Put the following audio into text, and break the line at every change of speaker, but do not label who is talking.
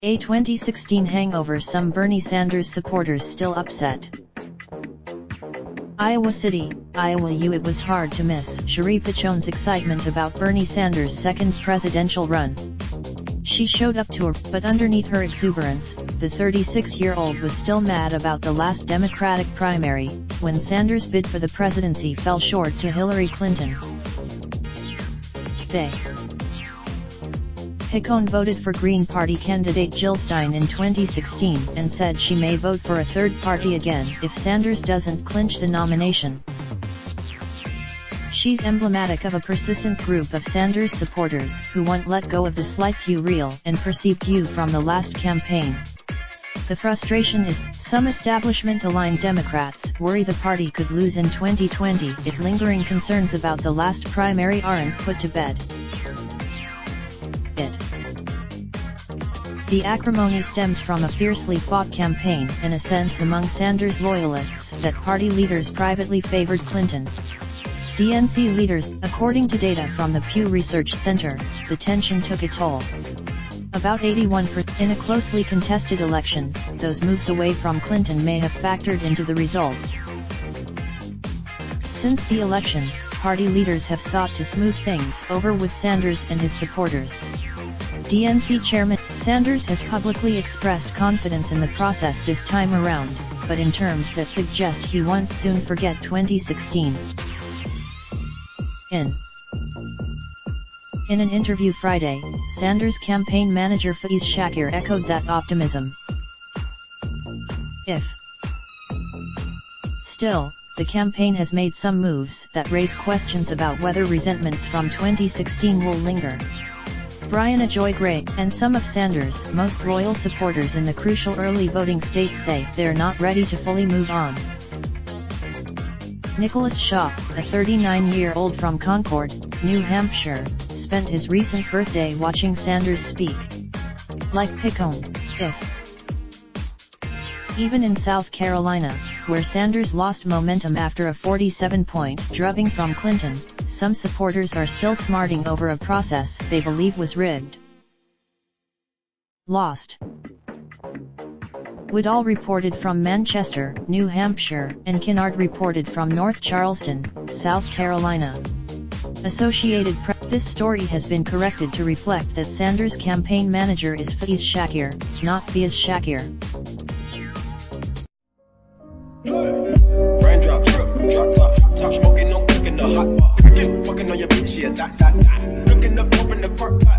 A 2016 hangover, some Bernie Sanders supporters still upset. Iowa City, Iowa. It was hard to miss Cherie Pichon's excitement about Bernie Sanders' second presidential run. She showed up to her, but underneath her exuberance, the 36-year-old was still mad about the last Democratic primary, when Sanders' bid for the presidency fell short to Hillary Clinton. Pichon voted for Green Party candidate Jill Stein in 2016 and said she may vote for a third party again if Sanders doesn't clinch the nomination. She's emblematic of a persistent group of Sanders supporters who won't let go of the slights you real and perceived you from the last campaign. The frustration is, some establishment-aligned Democrats worry the party could lose in 2020 if lingering concerns about the last primary aren't put to bed. The acrimony stems from a fiercely fought campaign and a sense among Sanders loyalists that party leaders privately favored Clinton. DNC leaders, according to data from the Pew Research Center, the tension took a toll. About 81% in a closely contested election, those moves away from Clinton may have factored into the results. Since the election, party leaders have sought to smooth things over with Sanders and his supporters. DNC Chairman Sanders has publicly expressed confidence in the process this time around, but in terms that suggest he won't soon forget 2016. In an interview Friday, Sanders' campaign manager Faiz Shakir echoed that optimism. Still, the campaign has made some moves that raise questions about whether resentments from 2016 will linger. Brian Ajoy Gray and some of Sanders' most loyal supporters in the crucial early voting states say they're not ready to fully move on. Nicholas Shaw, a 39-year-old from Concord, New Hampshire, spent his recent birthday watching Sanders speak. Like Pichon, even in South Carolina, where Sanders lost momentum after a 47-point drubbing from Clinton, some supporters are still smarting over a process they believe was rigged. Lost. Woodall reported from Manchester, New Hampshire, and Kinnard reported from North Charleston, South Carolina. Associated Press. This story has been corrected to reflect that Sanders' campaign manager is Faiz Shakir, not Faiz Shakir.
Raindrop, drop top smoking, no cooking the hot pot. Fucking on your bitch, yeah, that. Looking up, open the park pot.